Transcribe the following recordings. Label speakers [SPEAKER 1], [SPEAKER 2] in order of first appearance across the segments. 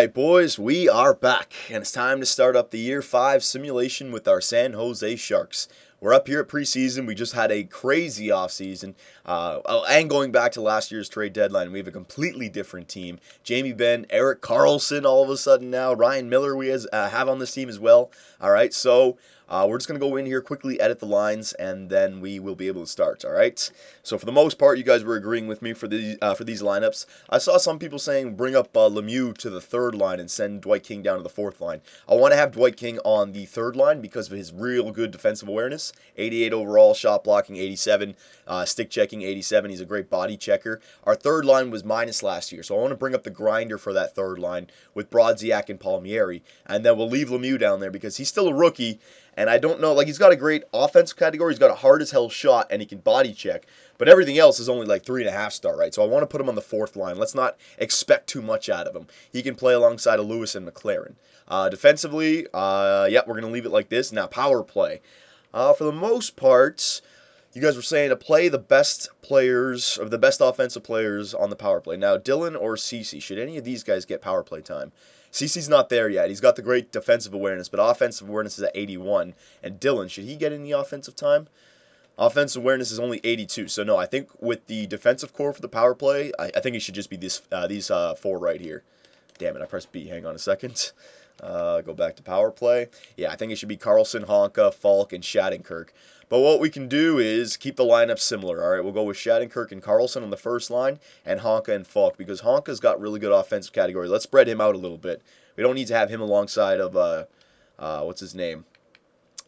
[SPEAKER 1] Alright boys, we are back, and it's time to start up the Year 5 simulation with our San Jose Sharks. We're up here at preseason. We just had a crazy offseason, and going back to last year's trade deadline, we have a completely different team. Jamie Benn, Erik Karlsson all of a sudden now, Ryan Miller we have on this team as well. Alright, so we're just going to go in here, quickly edit the lines, and then we will be able to start, alright? So for the most part, you guys were agreeing with me for these lineups. I saw some people saying bring up Lemieux to the third line and send Dwight King down to the fourth line. I want to have Dwight King on the third line because of his real good defensive awareness. 88 overall, shot blocking 87, stick checking 87. He's a great body checker. Our third line was minus last year, so I want to bring up the grinder for that third line with Brodziak and Palmieri, and then we'll leave Lemieux down there because he's still a rookie. And I don't know, like, he's got a great offensive category. He's got a hard-as-hell shot, and he can body check. But everything else is only, like, 3.5 star, right? So I want to put him on the fourth line. Let's not expect too much out of him. He can play alongside of Lewis and McLaren. Defensively, yeah, we're going to leave it like this. Now, power play. For the most part, you guys were saying to play the best players, or the best offensive players on the power play. Now, Dylan or Ceci, should any of these guys get power play time? Cece's not there yet. He's got the great defensive awareness, but offensive awareness is at 81. And Dylan, should he get any offensive time? Offensive awareness is only 82. So no, I think with the defensive core for the power play, I think it should just be these four right here. Damn it, I pressed B. Hang on a second. Go back to power play. Yeah, I think it should be Karlsson, Honka, Falk, and Shattenkirk. But what we can do is keep the lineup similar. All right, we'll go with Shattenkirk and Karlsson on the first line, and Honka and Falk, because Honka's got really good offensive category. Let's spread him out a little bit. We don't need to have him alongside of, what's his name?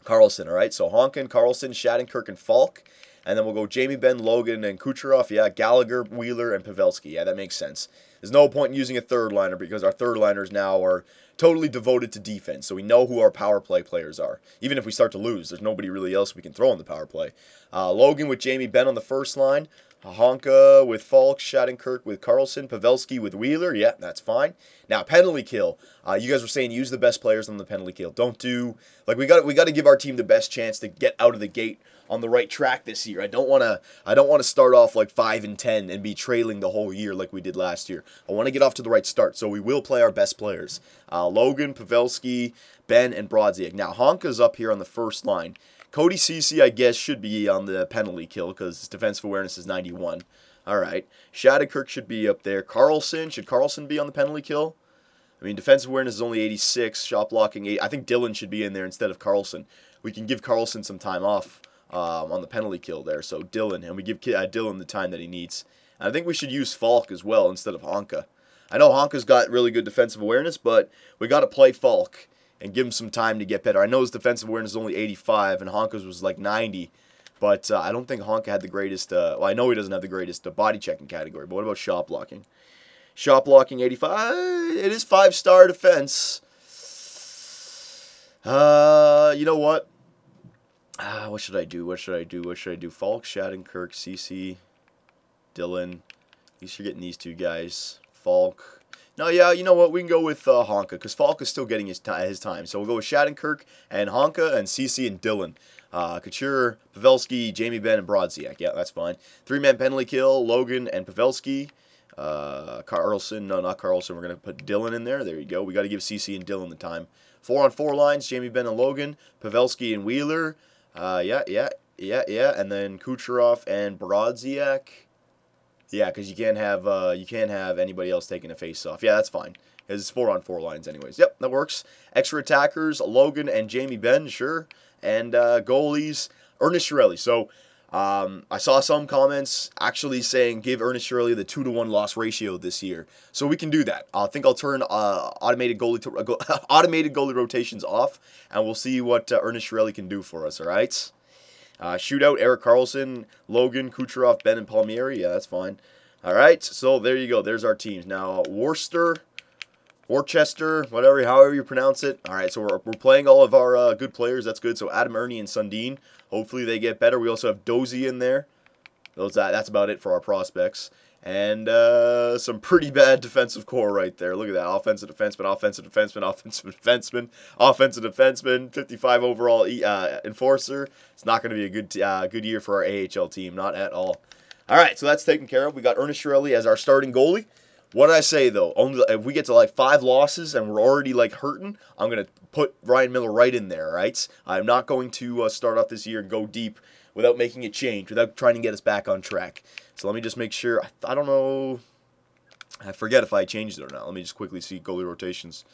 [SPEAKER 1] Karlsson, all right? So Honka and Karlsson, Shattenkirk and Falk. And then we'll go Jamie Benn, Logan, and Kucherov. Yeah, Gallagher, Wheeler, and Pavelski. Yeah, that makes sense. There's no point in using a third liner because our third liners now are totally devoted to defense. So we know who our power play players are. Even if we start to lose, there's nobody really else we can throw in the power play. Logan with Jamie Benn on the first line. Honka with Falk, Shattenkirk with Karlsson, Pavelski with Wheeler. Yeah, that's fine. Now, penalty kill. You guys were saying use the best players on the penalty kill. Don't do, like, we got to give our team the best chance to get out of the gate on the right track this year. I don't want to start off like 5-10 and be trailing the whole year like we did last year. I want to get off to the right start, so we will play our best players. Logan, Pavelski, Benn, and Brodziak. Now, Honka's up here on the first line. Cody Ceci, I guess, should be on the penalty kill because his defensive awareness is 91. All right. Shattenkirk should be up there. Karlsson, should Karlsson be on the penalty kill? I mean, defensive awareness is only 86, shot blocking 8. I think Dylan should be in there instead of Karlsson. We can give Karlsson some time off on the penalty kill there. So Dylan, and we give Dylan the time that he needs. And I think we should use Falk as well instead of Honka. I know Honka's got really good defensive awareness, but we got to play Falk and give him some time to get better. I know his defensive awareness is only 85, and Honka's was like 90, but I don't think Honka had the greatest, well, I know he doesn't have the greatest body checking category, but what about shot blocking? Shot blocking 85, it is 5-star defense. You know what? What should I do? What should I do? What should I do? Falk, Shattenkirk, CC, Dylan. At least you're getting these two guys. Falk. No, yeah, you know what? We can go with Honka because Falk is still getting his time. So we'll go with Shattenkirk and Honka and CC and Dylan. Couture, Pavelski, Jamie Benn, and Brodziak. Yeah, that's fine. 3-man penalty kill, Logan and Pavelski. Karlsson, no, not Karlsson. We're going to put Dylan in there. There you go. We got to give CC and Dylan the time. 4-on-4 lines, Jamie Benn and Logan. Pavelski and Wheeler. Yeah. And then Kucherov and Brodziak. Yeah, because you can't have anybody else taking a face-off. Yeah, that's fine. Because it's 4-on-4 lines anyways. Yep, that works. Extra attackers, Logan and Jamie Benn, sure. And goalies, Ernest Chiarelli. So I saw some comments actually saying give Ernest Chiarelli the 2-to-1 loss ratio this year. So we can do that. I think I'll turn automated goalie rotations off, and we'll see what Ernest Chiarelli can do for us, all right? Shootout, Erik Karlsson, Logan, Kucherov, Benn, and Palmieri. Yeah, that's fine. All right, so there you go. There's our teams. Now, Worcester, however you pronounce it. All right, so we're playing all of our good players. That's good. So Adam, Ernie, and Sundin. Hopefully they get better. We also have Dozy in there. That's about it for our prospects. And some pretty bad defensive core right there. Look at that. Offensive defenseman, offensive defenseman, offensive defenseman, offensive defenseman, 55 overall enforcer. It's not going to be a good year for our AHL team. Not at all. All right, so that's taken care of. We got Ernest Chiarelli as our starting goalie. What did I say, though? Only if we get to, like, 5 losses and we're already, like, hurting, I'm going to put Ryan Miller right in there, right? I'm not going to start off this year and go deep without making a change, without trying to get us back on track. So let me just make sure. I don't know. I forget if I changed it or not. Let me just quickly see goalie rotations.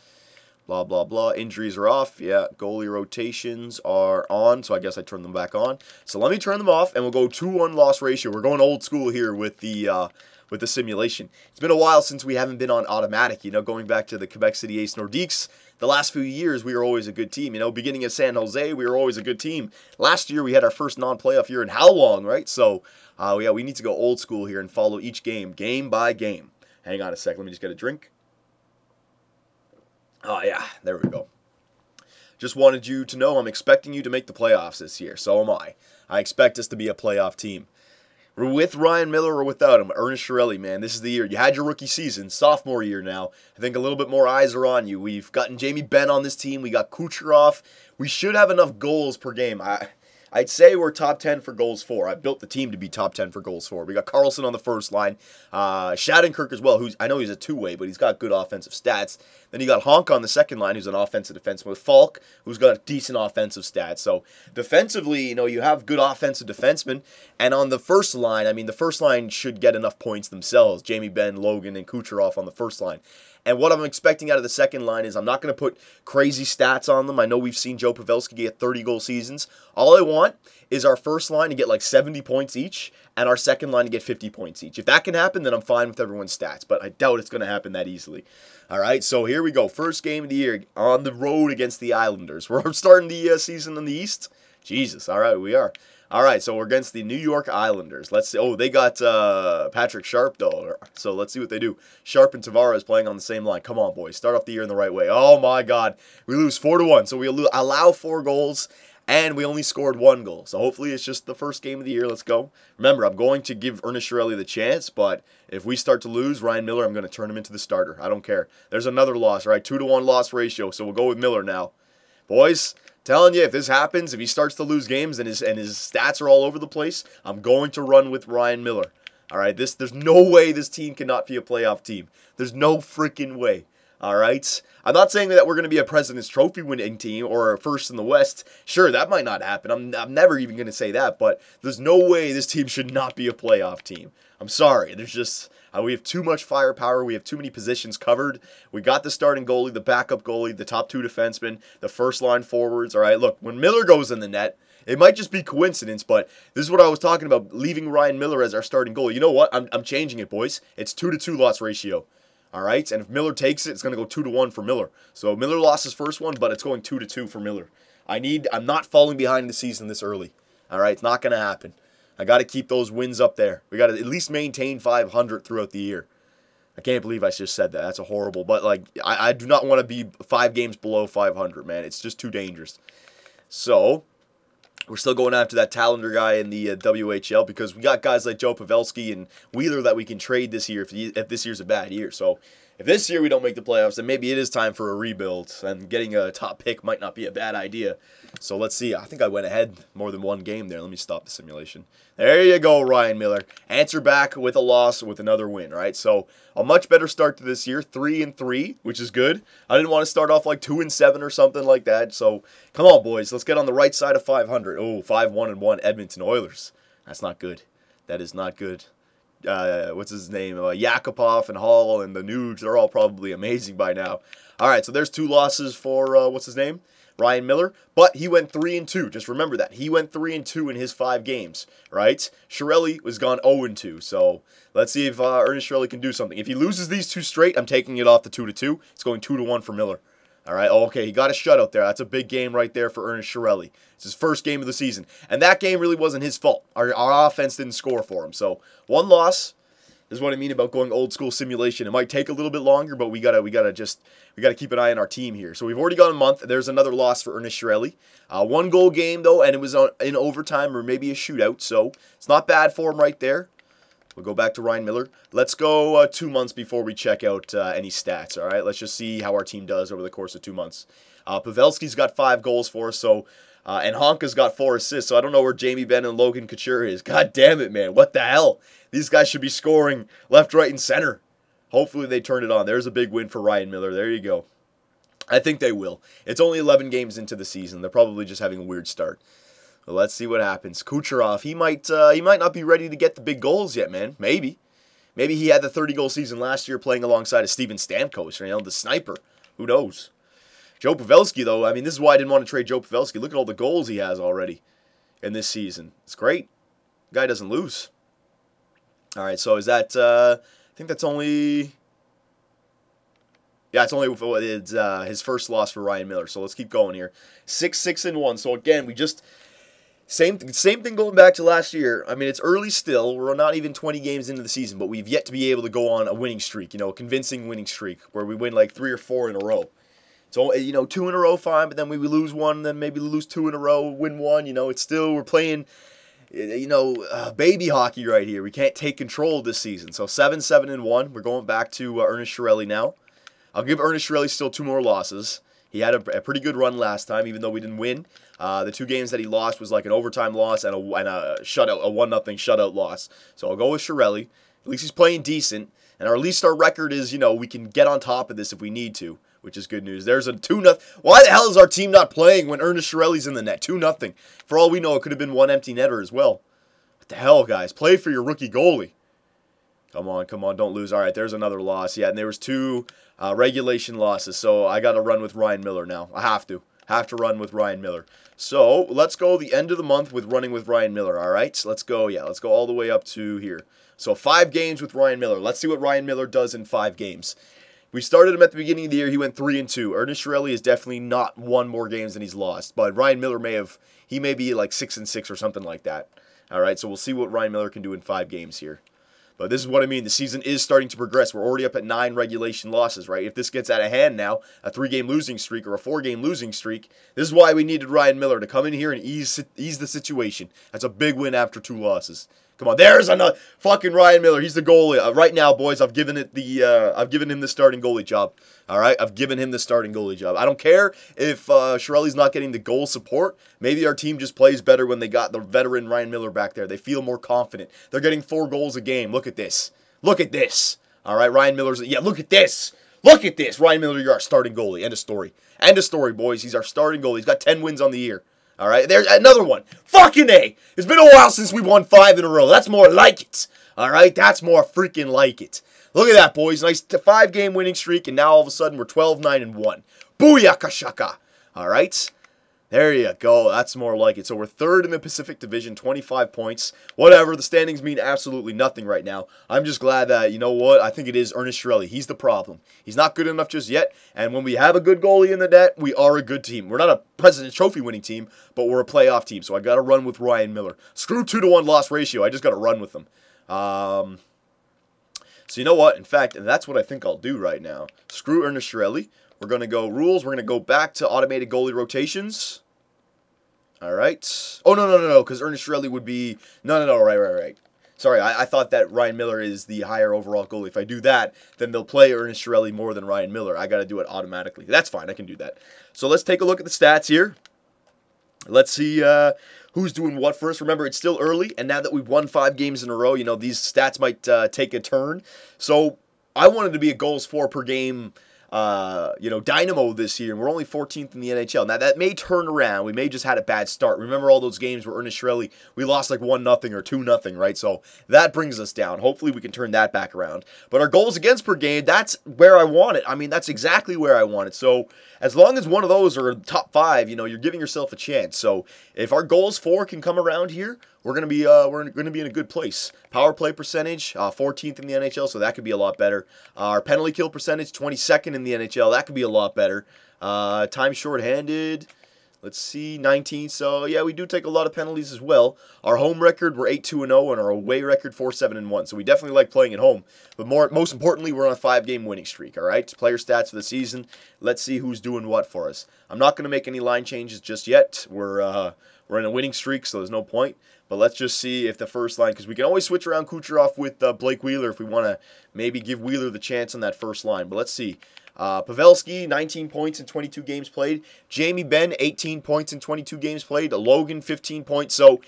[SPEAKER 1] Blah, blah, blah. Injuries are off. Yeah, goalie rotations are on, so I guess I turned them back on. So let me turn them off, and we'll go 2-1 loss ratio. We're going old school here with the simulation. It's been a while since we haven't been on automatic, you know, going back to the Quebec City Ace Nordiques. The last few years, we were always a good team. You know, beginning of San Jose, we were always a good team. Last year, we had our first non-playoff year in how long, right? So, yeah, we need to go old school here and follow each game by game. Hang on a sec. Let me just get a drink. Oh, yeah. There we go. Just wanted you to know I'm expecting you to make the playoffs this year. So am I. I expect us to be a playoff team. With Ryan Miller or without him, Ernest Chiarelli, man, this is the year. You had your rookie season, sophomore year now. I think a little bit more eyes are on you. We've gotten Jamie Benn on this team. We got Kucherov. We should have enough goals per game. I'd say we're top 10 for goals for. I built the team to be top 10 for goals for. We got Carlson on the first line. Shattenkirk as well, who's, I know he's a two-way, but he's got good offensive stats. Then you got Honk on the second line, who's an offensive defenseman, with Falk, who's got decent offensive stats. So defensively, you know, you have good offensive defensemen. And on the first line, I mean, the first line should get enough points themselves. Jamie Benn, Logan, and Kucherov on the first line. And what I'm expecting out of the second line is I'm not going to put crazy stats on them. I know we've seen Joe Pavelski get 30-goal seasons. All I want is our first line to get like 70 points each and our second line to get 50 points each. If that can happen, then I'm fine with everyone's stats, but I doubt it's going to happen that easily. All right, so here we go. First game of the year on the road against the Islanders. We're starting the season in the East. Jesus, all right, we are. All right, so we're against the New York Islanders. Let's see. Oh, they got Patrick Sharp, though. So let's see what they do. Sharp and Tavares playing on the same line. Come on, boys. Start off the year in the right way. Oh, my God. We lose 4-1. So we allow 4 goals, and we only scored 1 goal. So hopefully it's just the first game of the year. Let's go. Remember, I'm going to give Ernest Chiarelli the chance, but if we start to lose, Ryan Miller, I'm going to turn him into the starter. I don't care. There's another loss, right? 2-1 loss ratio, so we'll go with Miller now. Boys, telling you, if this happens, if he starts to lose games and his stats are all over the place, I'm going to run with Ryan Miller. All right, there's no way this team cannot be a playoff team. There's no freaking way. All right, I'm not saying that we're going to be a President's Trophy winning team or a first in the West. Sure, that might not happen. I'm never even going to say that, but there's no way this team should not be a playoff team. I'm sorry. There's just we have too much firepower. We have too many positions covered. We got the starting goalie, the backup goalie, the top 2 defensemen, the first line forwards. All right, look, when Miller goes in the net, it might just be coincidence, but this is what I was talking about, leaving Ryan Miller as our starting goalie. You know what? I'm changing it, boys. It's 2-2 loss ratio. All right, and if Miller takes it, it's going to go 2-1 for Miller. So Miller lost his first one, but it's going 2-2 for Miller. I'm not falling behind the season this early. All right, it's not going to happen. I got to keep those wins up there. We got to at least maintain 500 throughout the year. I can't believe I just said that. That's a horrible. But like, I do not want to be 5 games below 500, man. It's just too dangerous. So we're still going after that Talander guy in the WHL because we got guys like Joe Pavelski and Wheeler that we can trade this year if this year's a bad year. So if this year we don't make the playoffs, then maybe it is time for a rebuild, and getting a top pick might not be a bad idea. So let's see. I think I went ahead more than 1 game there. Let me stop the simulation. There you go, Ryan Miller. Answer back with a loss with another win, right? So a much better start to this year, 3-3, which is good. I didn't want to start off like 2-7 or something like that. So come on, boys. Let's get on the right side of 500. Oh, 5-1-1 Edmonton Oilers. That's not good. That is not good. What's his name? Yakupov and Hall and the Nudes, they're all probably amazing by now. All right, so there's 2 losses for, what's his name? Ryan Miller, but he went 3-2. Just remember that. He went 3-2 in his 5 games, right? Chiarelli was gone 0-2, so let's see if Ernest Chiarelli can do something. If he loses these 2 straight, I'm taking it off the 2-2. It's going 2-1 for Miller. All right, okay, he got a shutout there. That's a big game right there for Ernest Chiarelli. It's his first game of the season, and that game really wasn't his fault. Our offense didn't score for him, so 1 loss. This is what I mean about going old school simulation. It might take a little bit longer, but we gotta keep an eye on our team here. So we've already got a month. There's another loss for Ernest Chiarelli. 1 goal game though, and it was in overtime or maybe a shootout. So it's not bad for him right there. We'll go back to Ryan Miller. Let's go 2 months before we check out any stats. All right, let's just see how our team does over the course of 2 months. Pavelski's got 5 goals for us. So. And Honka's got 4 assists, so I don't know where Jamie Benn and Logan Couture is. God damn it, man. What the hell? These guys should be scoring left, right, and center. Hopefully they turn it on. There's a big win for Ryan Miller. There you go. I think they will. It's only 11 games into the season. They're probably just having a weird start. But let's see what happens. Kucherov, he might not be ready to get the big goals yet, man. Maybe. Maybe he had the 30-goal season last year playing alongside of Steven Stamkos, the sniper. Who knows? Joe Pavelski, though, I mean, this is why I didn't want to trade Joe Pavelski. Look at all the goals he has already in this season. It's great. The guy doesn't lose. All right, so is that, I think that's only... Yeah, it's only his first loss for Ryan Miller. So let's keep going here. 6-6-1. So again, we just same thing going back to last year. I mean, it's early still. We're not even 20 games into the season, but we've yet to be able to go on a winning streak. A convincing winning streak where we win like 3 or 4 in a row. So 2 in a row, fine, but then we lose one, then maybe lose 2 in a row, win 1. It's still we're playing. Baby hockey right here. We can't take control this season. So 7-7-1. We're going back to Ernest Chiarelli now. I'll give Ernest Chiarelli still 2 more losses. He had a pretty good run last time, even though we didn't win. The 2 games that he lost was like an overtime loss and a shutout, a 1-0 shutout loss. So I'll go with Chiarelli. At least he's playing decent, and at least our record is, we can get on top of this if we need to, which is good news. There's a 2-0. Why the hell is our team not playing when Ernest Chiarelli's in the net? 2-0. For all we know, it could have been 1 empty netter as well. What the hell, guys? Play for your rookie goalie. Come on, don't lose. All right, there's another loss. Yeah, and there was 2 regulation losses, so I got to run with Ryan Miller now. I have to run with Ryan Miller. So let's go the end of the month with running with Ryan Miller, all right? Let's go, let's go all the way up to here. So 5 games with Ryan Miller. Let's see what Ryan Miller does in 5 games. We started him at the beginning of the year. He went 3-2. Ernest Chiarelli is definitely not won more games than he's lost, but Ryan Miller may be like 6-6 or something like that. All right, so we'll see what Ryan Miller can do in 5 games here. But this is what I mean. The season is starting to progress. We're already up at 9 regulation losses, right? If this gets out of hand now, a 3-game losing streak or a 4-game losing streak, this is why we needed Ryan Miller to come in here and ease the situation. That's a big win after 2 losses. Come on, there's another fucking Ryan Miller. He's the goalie. Right now, boys, I've given him the starting goalie job. All right, I've given him the starting goalie job. I don't care if Chiarelli's not getting the goal support. Maybe our team just plays better when they got the veteran Ryan Miller back there. They feel more confident. They're getting 4 goals a game. Look at this. Look at this. All right, Ryan Miller's. Yeah, look at this. Look at this. Ryan Miller, you're our starting goalie. End of story. End of story, boys. He's our starting goalie. He's got 10 wins on the year. All right, there's another one. Fucking A. It's been a while since we won 5 in a row. That's more like it. All right, that's more freaking like it. Look at that, boys. Nice 5-game winning streak, and now all of a sudden we're 12-9-1. Booyaka shaka. All right, there you go. That's more like it. So we're 3rd in the Pacific Division, 25 points. Whatever, the standings mean absolutely nothing right now. I'm just glad that, you know what, I think it is Ernest Chiarelli. He's the problem. He's not good enough just yet, and when we have a good goalie in the net, we are a good team. We're not a President's Trophy winning team, but we're a playoff team, so I got to run with Ryan Miller. Screw 2-to-1 loss ratio. I just got to run with them. So you know what? In fact, that's what I think I'll do right now. Screw Ernest Chiarelli. We're going to go rules. We're going to go back to automated goalie rotations. All right. Oh, no, because Ernest Chiarelli would be... No, right. Sorry, I thought that Ryan Miller is the higher overall goalie. If I do that, then they'll play Ernest Chiarelli more than Ryan Miller. I got to do it automatically. That's fine. I can do that. So let's take a look at the stats here. Let's see who's doing what first. Remember, it's still early, and now that we've won 5 games in a row, these stats might take a turn. So I wanted to be a goals for per game dynamo this year, and we're only 14th in the NHL. Now, that may turn around. We may just had a bad start. Remember all those games where Ernest Chiarelli, we lost like 1-0 or 2-0, right? So that brings us down. Hopefully, we can turn that back around. But our goals against per game, that's where I want it. I mean, that's exactly where I want it. So as long as one of those are top 5, you're giving yourself a chance. So if our goals for can come around here, we're gonna be in a good place. Power play percentage, 14th in the NHL, so that could be a lot better. Our penalty kill percentage, 22nd in the NHL, that could be a lot better. Time shorthanded, let's see, 19th. So yeah, we do take a lot of penalties as well. Our home record, we're 8-2-0, and our away record, 4-7-1. So we definitely like playing at home. But most importantly, we're on a 5-game winning streak. All right, player stats for the season. Let's see who's doing what for us. I'm not going to make any line changes just yet. We're in a winning streak, so there's no point. But let's just see if the first line, because we can always switch around Kucherov with Blake Wheeler if we want to maybe give Wheeler the chance on that first line. But let's see. Pavelski, 19 points in 22 games played. Jamie Benn, 18 points in 22 games played. Logan, 15 points. So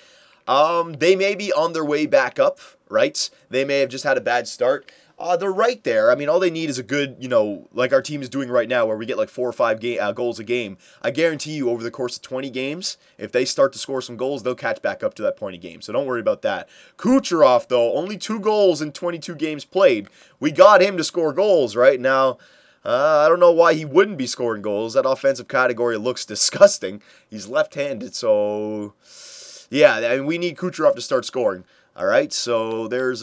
[SPEAKER 1] they may be on their way back up, right? They may have just had a bad start. they're right there. I mean, all they need is a good, like our team is doing right now, where we get like 4 or 5 goals a game. I guarantee you, over the course of 20 games, if they start to score some goals, they'll catch back up to that point a game. So don't worry about that. Kucherov, though, only 2 goals in 22 games played. We got him to score goals right now. I don't know why he wouldn't be scoring goals. That offensive category looks disgusting. He's left-handed, so yeah, I mean, we need Kucherov to start scoring. All right, so there's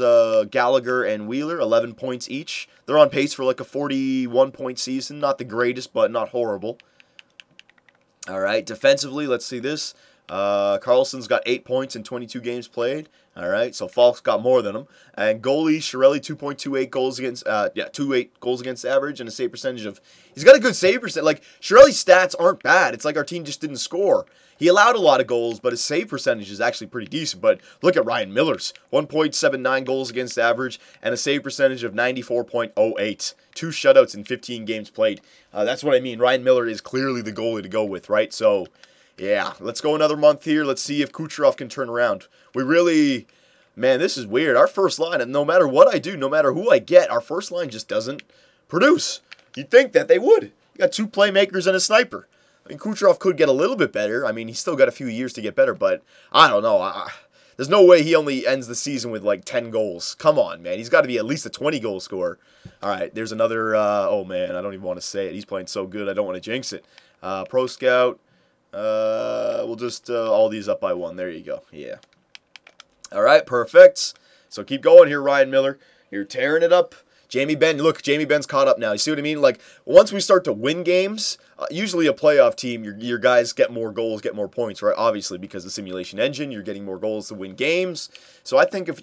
[SPEAKER 1] Gallagher and Wheeler, 11 points each. They're on pace for like a 41-point season. Not the greatest, but not horrible. All right, defensively, let's see this. Carlson's got 8 points in 22 games played. All right, so Falk's got more than him. And goalie, Chiarelli, 2.28 goals against, 2.8 goals against average and a save percentage of, he's got a good save percentage. Like, Chiarelli's stats aren't bad. It's like our team just didn't score. He allowed a lot of goals, but his save percentage is actually pretty decent. But look at Ryan Miller's, 1.79 goals against average and a save percentage of 94.08. 2 shutouts in 15 games played. That's what I mean. Ryan Miller is clearly the goalie to go with, right? So, yeah, let's go another month here. Let's see if Kucherov can turn around. We really, man, this is weird. Our first line, and no matter what I do, no matter who I get, our first line just doesn't produce. You'd think that they would. You got 2 playmakers and a sniper. I mean, Kucherov could get a little bit better. I mean, he's still got a few years to get better, but I don't know. There's no way he only ends the season with like 10 goals. Come on, man. He's got to be at least a 20-goal scorer. All right, there's another, oh, man, I don't even want to say it. He's playing so good, I don't want to jinx it. Pro Scout. We'll just all these up by 1. There you go. Yeah. All right, perfect. So keep going here, Ryan Miller. You're tearing it up. Jamie Benn, look, Jamie Benn's caught up now. You see what I mean? Like, once we start to win games, usually a playoff team, your guys get more goals, get more points, right? Obviously, because the simulation engine, you're getting more goals to win games. So I think if,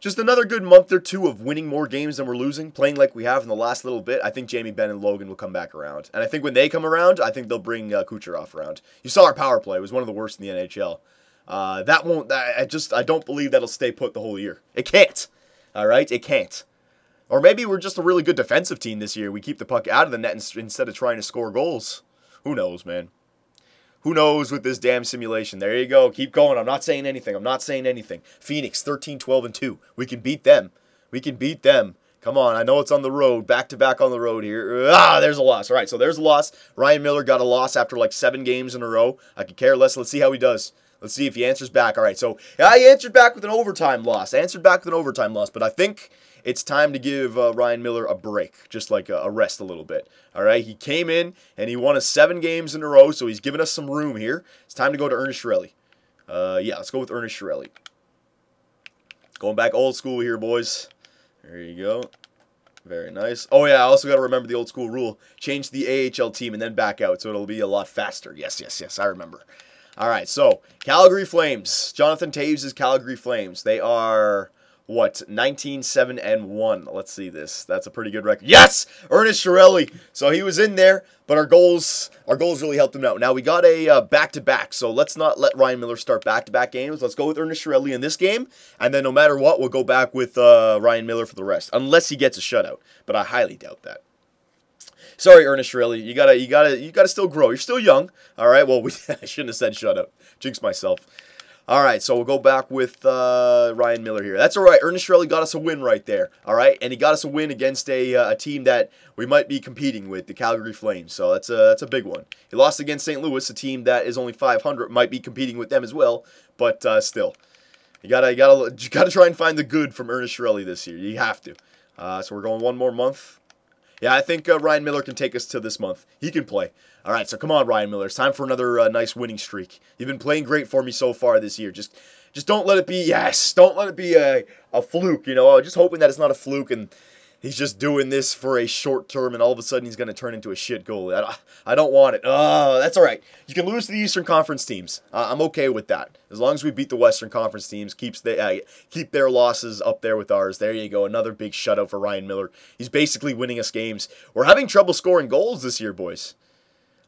[SPEAKER 1] just another good month or 2 of winning more games than we're losing, playing like we have in the last little bit, I think Jamie Benn and Logan will come back around. And I think when they come around, I think they'll bring Kucherov around. You saw our power play. It was one of the worst in the NHL. I don't believe that'll stay put the whole year. It can't. All right? It can't. Or maybe we're just a really good defensive team this year. We keep the puck out of the net instead of trying to score goals. Who knows, man? Who knows with this damn simulation? There you go. Keep going. I'm not saying anything. Phoenix, 13-12-2. We can beat them. Come on. I know it's on the road. Back-to-back on the road here. There's a loss. All right, so there's a loss. Ryan Miller got a loss after like 7 games in a row. I could care less. Let's see how he does. Let's see if he answers back. All right, so he answered back with an overtime loss. But I think it's time to give Ryan Miller a break, just like a rest a little bit. All right, he came in and he won us 7 games in a row, so he's given us some room here. It's time to go to Ernest Chiarelli. Let's go with Ernest Chiarelli. Going back old school here, boys. There you go. Very nice. Oh, yeah, I also got to remember the old school rule. Change the AHL team and then back out, so it'll be a lot faster. Yes, I remember. All right, so Calgary Flames. Jonathan Taves' Calgary Flames. They are, 19-7-1. Let's see this. That's a pretty good record. Yes! Ernest Chiarelli. So he was in there, but our goals really helped him out. Now, we got a back-to-back, so let's not let Ryan Miller start back-to-back games. Let's go with Ernest Chiarelli in this game, and then no matter what, we'll go back with Ryan Miller for the rest, unless he gets a shutout, but I highly doubt that. Sorry, Ernest Chiarelli. You gotta still grow. You're still young. All right. Well, I shouldn't have said shutout. Jinx myself. All right. So we'll go back with Ryan Miller here. That's all right. Ernest Chiarelli got us a win right there. All right, and he got us a win against a team that we might be competing with, the Calgary Flames. So that's a big one. He lost against St. Louis, a team that is only 500, might be competing with them as well. But still, you gotta try and find the good from Ernest Chiarelli this year. You have to. So we're going 1 more month. Yeah, I think Ryan Miller can take us to this month. He can play. All right, so come on, Ryan Miller. It's time for another nice winning streak. You've been playing great for me so far this year. Just don't let it be, don't let it be a fluke, Just hoping that it's not a fluke and he's just doing this for a short term and all of a sudden he's going to turn into a shit goalie. I don't want it. That's all right. You can lose to the Eastern Conference teams. I'm okay with that. As long as we beat the Western Conference teams, keep their losses up there with ours. There you go. Another big shutout for Ryan Miller. He's basically winning us games. We're having trouble scoring goals this year, boys.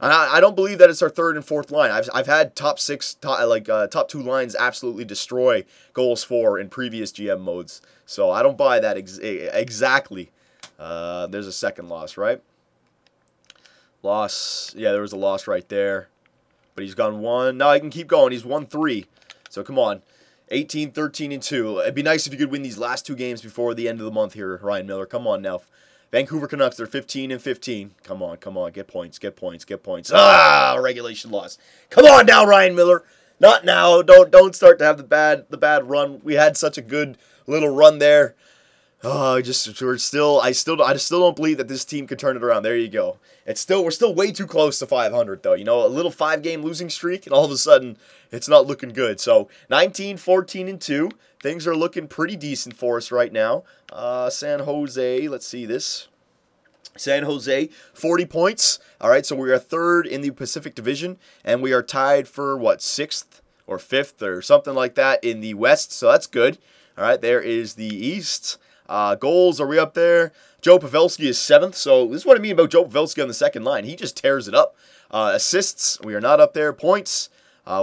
[SPEAKER 1] And I don't believe that it's our 3rd and 4th line. I've had top 2 lines absolutely destroy goals for in previous GM modes. So I don't buy that exactly. There's a second loss, right? Loss. Yeah, there was a loss right there. But he's gone 1. Now I can keep going. He's 1-3. So come on. 18, 13, and 2. It'd be nice if you could win these last 2 games before the end of the month here, Ryan Miller. Come on now. Vancouver Canucks, they're 15 and 15. Come on. Get points. Regulation loss. Come on now, Ryan Miller. Not now. Don't start to have the bad run. We had such a good little run there. Oh, I still don't believe that this team could turn it around. There you go. We're still way too close to 500 though. You know, a little 5-game losing streak, and all of a sudden it's not looking good. So 19, 14, and 2. Things are looking pretty decent for us right now. San Jose, let's see this. San Jose, 40 points. All right, so we are 3rd in the Pacific Division, and we are tied for, what, 6th or 5th or something like that in the West, so that's good. All right, there is the East. Goals, are we up there? Joe Pavelski is 7th, so this is what I mean about Joe Pavelski on the second line. He just tears it up. Assists, we are not up there. Points,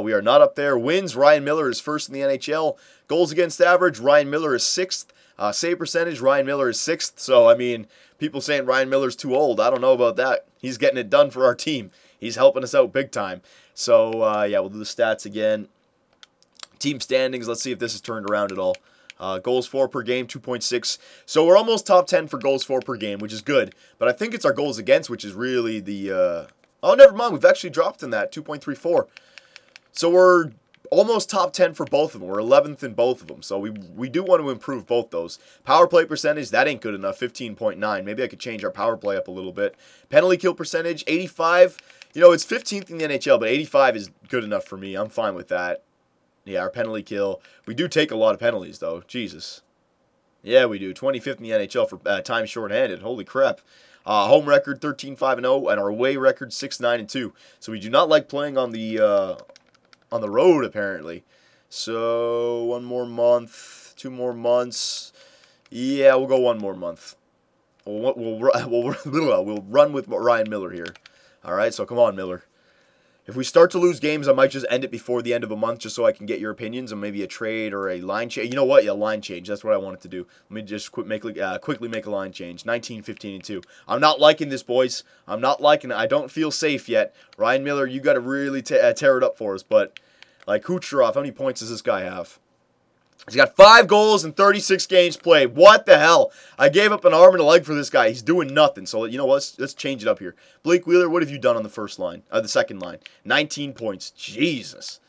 [SPEAKER 1] we are not up there. Wins, Ryan Miller is 1st in the NHL. Goals against average, Ryan Miller is 6th. Save percentage, Ryan Miller is 6th. So, I mean, people saying Ryan Miller's too old. I don't know about that. He's getting it done for our team. He's helping us out big time. So, yeah, we'll do the stats again. Team standings, let's see if this is turned around at all. Goals for per game, 2.6. So we're almost top 10 for goals for per game, which is good. But I think it's our goals against, which is really the... Oh, never mind. We've actually dropped in that, 2.34. So we're almost top 10 for both of them. We're 11th in both of them. So we do want to improve both those. Power play percentage, that ain't good enough, 15.9. Maybe I could change our power play up a little bit. Penalty kill percentage, 85. You know, it's 15th in the NHL, but 85 is good enough for me. I'm fine with that. Yeah, our penalty kill. We do take a lot of penalties, though. Jesus. Yeah, we do. 25th in the NHL for time shorthanded. Holy crap. Home record, 13-5-0, and our away record, 6-9-2. So we do not like playing on the road, apparently. So, 1 more month, 2 more months. Yeah, we'll go 1 more month. We'll run with Ryan Miller here. All right, so come on, Miller. If we start to lose games, I might just end it before the end of a month just so I can get your opinions on maybe a trade or a line change. You know what? Yeah, line change. That's what I wanted to do. Let me just quickly make a line change. 19, 15, and 2. I'm not liking this, boys. I'm not liking it. I don't feel safe yet. Ryan Miller, you got to really tear it up for us. But, like, Kucherov, how many points does this guy have? He's got 5 goals in 36 games played. What the hell? I gave up an arm and a leg for this guy. He's doing nothing. So, you know what? Let's change it up here. Blake Wheeler, what have you done on the first line? The second line. 19 points. Jesus.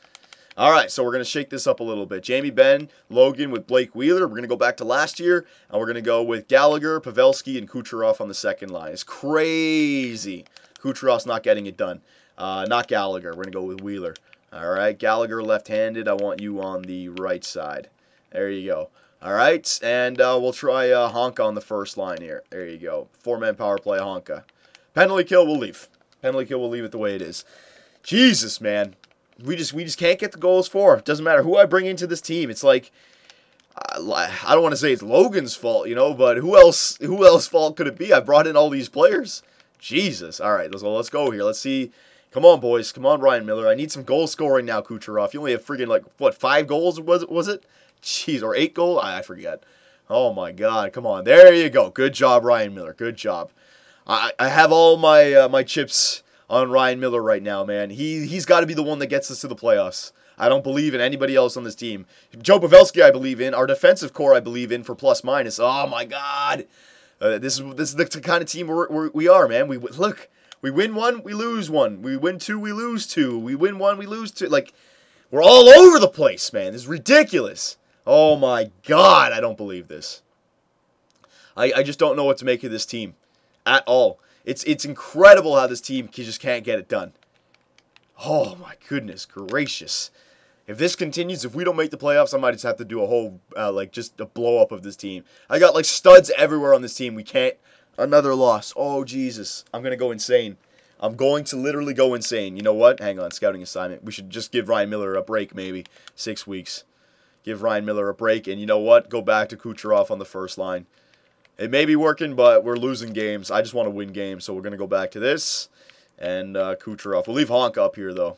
[SPEAKER 1] All right, so we're going to shake this up a little bit. Jamie Benn, Logan with Blake Wheeler. We're going to go back to last year, and we're going to go with Gallagher, Pavelski, and Kucherov on the second line. It's crazy. Kucherov's not getting it done. Not Gallagher. We're going to go with Wheeler. All right, Gallagher left-handed. I want you on the right side. There you go. All right, and we'll try Honka on the first line here. There you go. 4-man power play, Honka. Penalty kill, we'll leave. Penalty kill, we'll leave it the way it is. Jesus, man. We just can't get the goals for. It doesn't matter who I bring into this team. It's like, I don't want to say it's Logan's fault, you know, but who else fault could it be? I brought in all these players. Jesus. All right, let's go here. Let's see. Come on, boys. Come on, Ryan Miller. I need some goal scoring now, Kucherov. You only have friggin', like, what, 5 goals was it? Jeez, or 8 goals? I forget. Oh, my God. Come on. There you go. Good job, Ryan Miller. Good job. I have all my my chips on Ryan Miller right now, man. He's got to be the one that gets us to the playoffs. I don't believe in anybody else on this team. Joe Pavelski, I believe in. Our defensive core, I believe in for plus-minus. Oh, my God. This is the kind of team we are, man. Look, we win 1, we lose 1. We win 2, we lose 2. We win 1, we lose 2. Like, we're all over the place, man. This is ridiculous. Oh, my God. I don't believe this. I just don't know what to make of this team at all. It's incredible how this team just can't get it done. Oh, my goodness gracious. If this continues, if we don't make the playoffs, I might just have to do a whole, just a blow-up of this team. I got, studs everywhere on this team. We can't. Another loss. Oh, Jesus. I'm going to go insane. I'm going to literally go insane. You know what? Hang on. Scouting assignment. We should just give Ryan Miller a break, maybe. 6 weeks. Give Ryan Miller a break. And you know what? Go back to Kucherov on the first line. It may be working, but we're losing games. I just want to win games, so we're going to go back to this. And Kucherov. We'll leave Honka up here, though.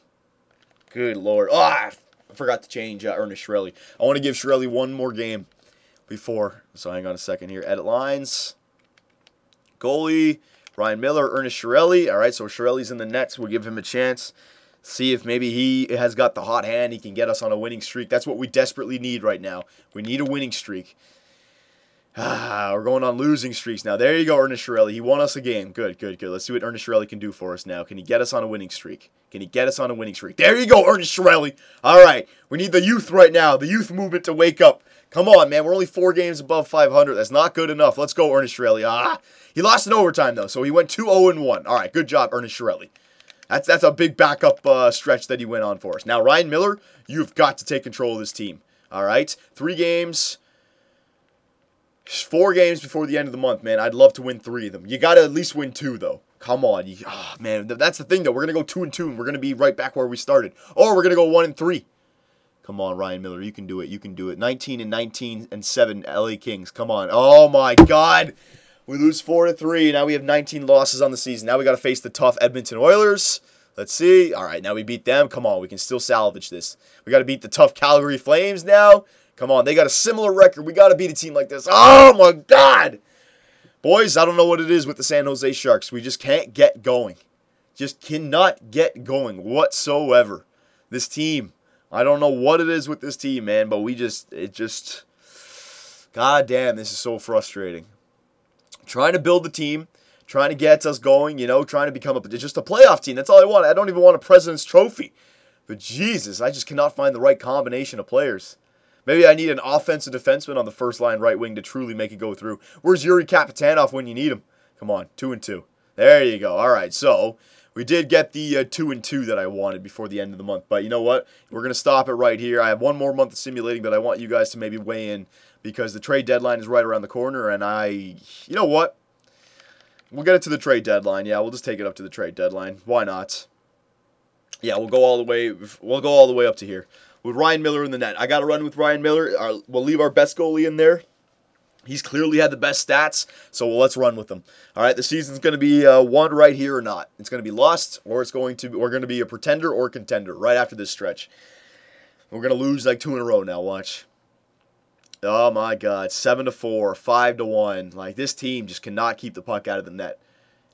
[SPEAKER 1] Good Lord. I forgot to change Ernest Shirelli. I want to give Shirelli 1 more game before. So hang on a second here. Edit lines. Goalie. Ryan Miller. Ernest Shirelli. All right, so Shirelli's in the nets. We'll give him a chance. See if maybe he has got the hot hand. He can get us on a winning streak. That's what we desperately need right now. We need a winning streak. We're going on losing streaks now. There you go, Ernest Shirelli. He won us a game. Good, good, good. Let's see what Ernest Shirelli can do for us now. Can he get us on a winning streak? Can he get us on a winning streak? There you go, Ernest Shirelli. All right. We need the youth right now, the youth movement to wake up. Come on, man. We're only 4 games above 500. That's not good enough. Let's go, Ernest Shirelli. He lost in overtime, though, so he went 2-0-1. All right, good job, Ernest Shirelli. That's a big backup stretch that he went on for us. Now, Ryan Miller, you've got to take control of this team. All right? 3 games... 4 games before the end of the month, man. I'd love to win 3 of them. You got to at least win 2, though. Come on. Man, that's the thing, though. We're going to go 2-2, and we're going to be right back where we started. Or we're going to go 1-3. Come on, Ryan Miller. You can do it. You can do it. 19-19 and 7 LA Kings. Come on. Oh, my God. We lose 4-3. Now we have 19 losses on the season. Now we got to face the tough Edmonton Oilers. Let's see. All right, now we beat them. Come on. We can still salvage this. We got to beat the tough Calgary Flames now. Come on, they got a similar record. We got to beat a team like this. Oh, my God. Boys, I don't know what it is with the San Jose Sharks. We just can't get going. Just cannot get going whatsoever. This team, I don't know what it is with this team, man, but God damn, this is so frustrating. Trying to build the team, trying to get us going, trying to become just a playoff team. That's all I want. I don't even want a President's Trophy. But Jesus, I just cannot find the right combination of players. Maybe I need an offensive defenseman on the first line right wing to truly make it go through. Where's Yuri Kapitanov when you need him? Come on, 2-2. There you go. All right, so we did get the 2-2 that I wanted before the end of the month. But you know what? We're going to stop it right here. I have 1 more month of simulating, but I want you guys to maybe weigh in because the trade deadline is right around the corner. And you know what? We'll get it to the trade deadline. Yeah, we'll just take it up to the trade deadline. Why not? Yeah, we'll go all the way up to here. With Ryan Miller in the net. I got to run with Ryan Miller. We'll leave our best goalie in there. He's clearly had the best stats, so let's run with him. All right, the season's going to be won right here or not. It's going to be lost, or we're going to be a pretender or contender right after this stretch. We're going to lose like 2 in a row now, watch. Oh, my God. 7-4, 5-1. Like, this team just cannot keep the puck out of the net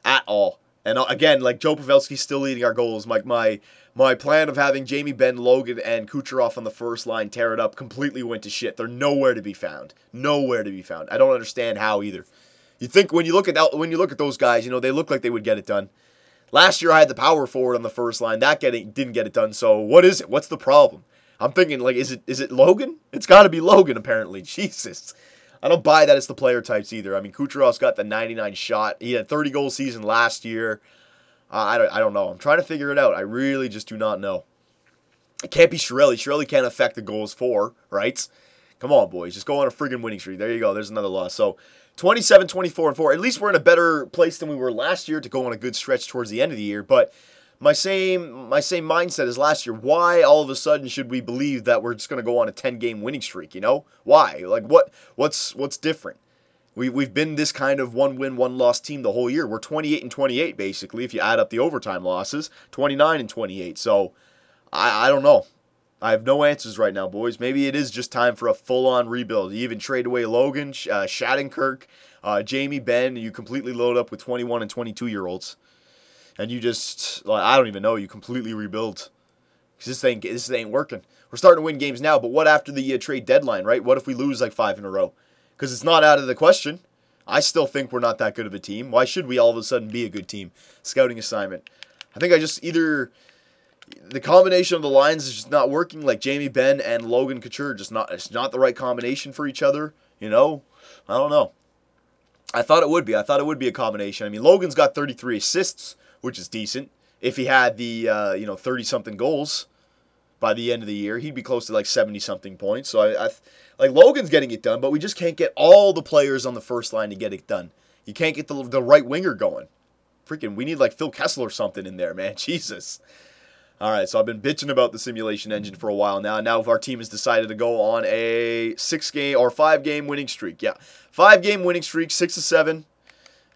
[SPEAKER 1] at all. And again, like Joe Pavelski's still leading our goals. My plan of having Jamie Benn, Logan, and Kucherov on the first line tear it up completely went to shit. They're nowhere to be found. Nowhere to be found. I don't understand how either. You think when you look at those guys, they look like they would get it done. Last year I had the power forward on the first line. That didn't get it done. So what is it? What's the problem? I'm thinking like, is it Logan? It's got to be Logan apparently. Jesus. I don't buy that it's the player types either. I mean, Kucherov's got the 99 shot. He had 30-goal season last year. I don't know. I'm trying to figure it out. I really just do not know. It can't be Shirelli. Shirelli can't affect the goals for, right? Come on, boys. Just go on a friggin' winning streak. There you go. There's another loss. So, 27, 24, and 4. At least we're in a better place than we were last year to go on a good stretch towards the end of the year. But my same mindset as last year. Why all of a sudden should we believe that we're just going to go on a 10-game winning streak, Why? Like, what's different? We've been this kind of 1-win, 1-loss team the whole year. We're 28-28, basically, if you add up the overtime losses. 29-28. So, I don't know. I have no answers right now, boys. Maybe it is just time for a full-on rebuild. You even trade away Logan, Shattenkirk, Jamie Benn. You completely load up with 21 and 22-year-olds. And you just, I don't even know, you completely rebuild. Because this ain't working. We're starting to win games now, but what after the trade deadline, right? What if we lose like 5 in a row? Because it's not out of the question. I still think we're not that good of a team. Why should we all of a sudden be a good team? Scouting assignment. I think the combination of the lines is just not working. Like Jamie Benn and Logan Couture, it's not the right combination for each other. I don't know. I thought it would be. I thought it would be a combination. I mean, Logan's got 33 assists, which is decent. If he had the 30-something goals by the end of the year, he'd be close to like 70-something points. So like Logan's getting it done, but we just can't get all the players on the first line to get it done. You can't get the right winger going. Freaking, we need like Phil Kessel or something in there, man. Jesus. All right, so I've been bitching about the simulation engine for a while now. Now our team has decided to go on a 6-game or 5-game winning streak. Yeah, 5-game winning streak, 6 of 7.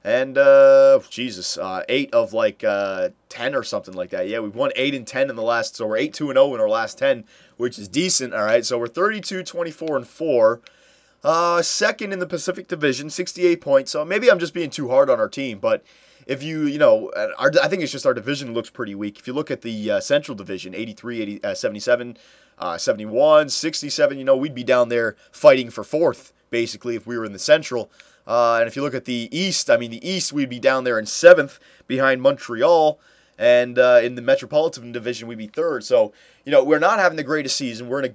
[SPEAKER 1] And, 8 of like 10 or something like that. Yeah, we've won 8 and 10 in the last, so we're 8-2-0 in our last 10, which is decent. All right, so we're 32, 24, and 4. Second in the Pacific Division, 68 points. So maybe I'm just being too hard on our team, but if I think it's just our division looks pretty weak. If you look at the Central Division, 83, 77, 71, 67, we'd be down there fighting for fourth, basically, if we were in the Central. And if you look at the East, the East, we'd be down there in seventh behind Montreal. And in the Metropolitan Division, we'd be third. So, we're not having the greatest season. We're in a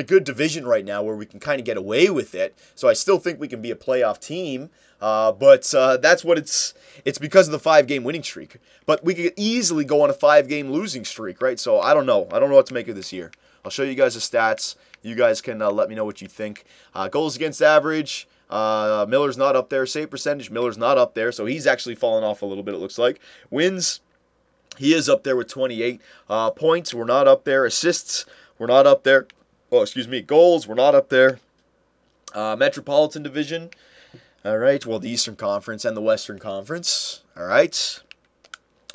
[SPEAKER 1] good division right now where we can kind of get away with it. So I still think we can be a playoff team. But that's what it's because of the 5-game winning streak. But we could easily go on a 5-game losing streak, right? So I don't know. I don't know what to make of this year. I'll show you guys the stats. You guys can let me know what you think. Goals against average. Miller's not up there. Save percentage. Miller's not up there. So he's actually fallen off a little bit, it looks like. Wins. He is up there with 28. Points, we're not up there. Assists, we're not up there. Oh, excuse me. Goals, we're not up there. Metropolitan Division. All right. Well, the Eastern Conference and the Western Conference. All right.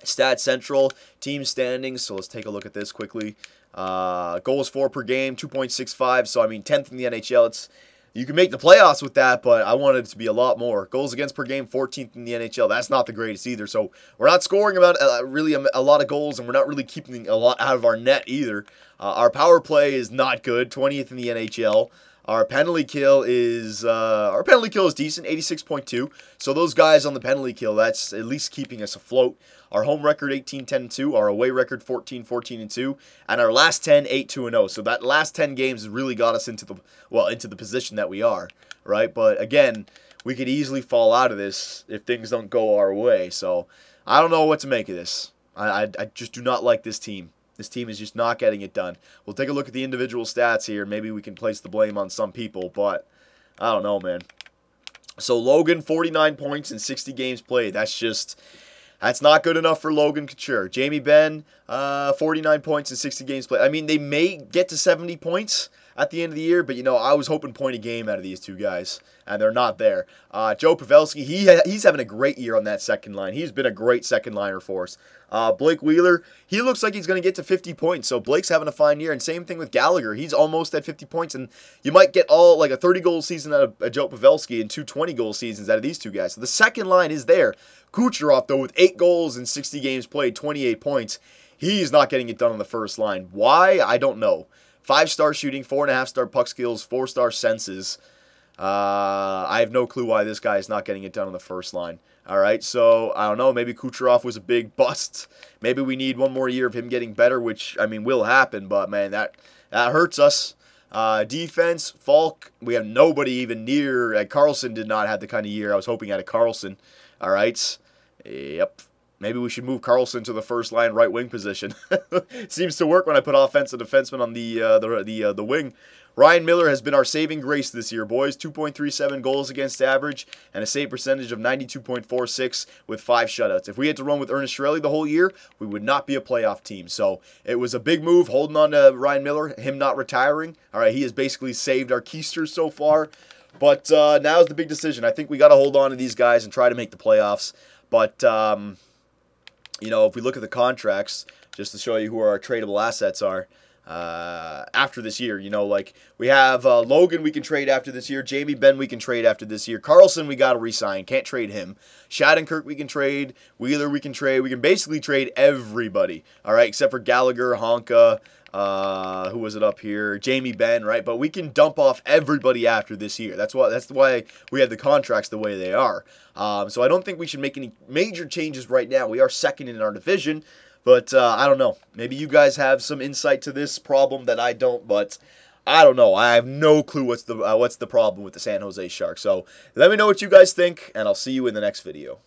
[SPEAKER 1] Stat Central, team standings. So let's take a look at this quickly. Goals for per game, 2.65. So, 10th in the NHL. You can make the playoffs with that, but I wanted it to be a lot more. Goals against per game, 14th in the NHL. That's not the greatest either. So we're not scoring about really a lot of goals, and we're not really keeping a lot out of our net either. Our power play is not good, 20th in the NHL. Our penalty kill is decent, 86.2. So those guys on the penalty kill, that's at least keeping us afloat. Our home record 18-10-2, our away record 14-14-2, and our last 10 8-2-0. So that last 10 games has really got us into the position that we are, right? But again, we could easily fall out of this if things don't go our way. So I don't know what to make of this. I just do not like this team. This team is just not getting it done. We'll take a look at the individual stats here. Maybe we can place the blame on some people, but I don't know, man. So Logan, 49 points in 60 games played. That's not good enough for Logan Couture. Jamie Benn, 49 points in 60 games played. They may get to 70 points at the end of the year, but, I was hoping point a game out of these two guys, and they're not there. Joe Pavelski, he's having a great year on that second line. He's been a great second liner for us. Blake Wheeler, he looks like he's going to get to 50 points, so Blake's having a fine year, and same thing with Gallagher. He's almost at 50 points, and you might get a 30-goal season out of Joe Pavelski and 2 20-goal seasons out of these two guys. So the second line is there. Kucherov, though, with 8 goals in 60 games played, 28 points, he's not getting it done on the first line. Why? I don't know. 5-star shooting, 4.5-star puck skills, 4-star senses. I have no clue why this guy is not getting it done on the first line. All right, so I don't know. Maybe Kucherov was a big bust. Maybe we need one more year of him getting better, which, will happen. But, man, that hurts us. Defense, Falk, we have nobody even near. Carlson did not have the kind of year I was hoping out of Carlson. All right. Yep. Maybe we should move Carlson to the first line right wing position. Seems to work when I put offensive defenseman on the wing. Ryan Miller has been our saving grace this year, boys. 2.37 goals against average and a save percentage of 92.46 with 5 shutouts. If we had to run with Ernest Chiarelli the whole year, we would not be a playoff team. So it was a big move holding on to Ryan Miller, him not retiring. All right, he has basically saved our keisters so far. But now's the big decision. I think we got to hold on to these guys and try to make the playoffs. But if we look at the contracts, just to show you who our tradable assets are after this year, we have Logan we can trade after this year, Jamie Benn we can trade after this year, Carlson we got to re-sign, can't trade him, Shattenkirk we can trade, Wheeler we can trade, we can basically trade everybody, all right, except for Gallagher, Honka, who was it up here? Jamie Benn, right? But we can dump off everybody after this year. That's why we have the contracts the way they are. So I don't think we should make any major changes right now. We are second in our division, but I don't know. Maybe you guys have some insight to this problem that I don't, but I don't know. I have no clue what's the problem with the San Jose Sharks. So let me know what you guys think, and I'll see you in the next video.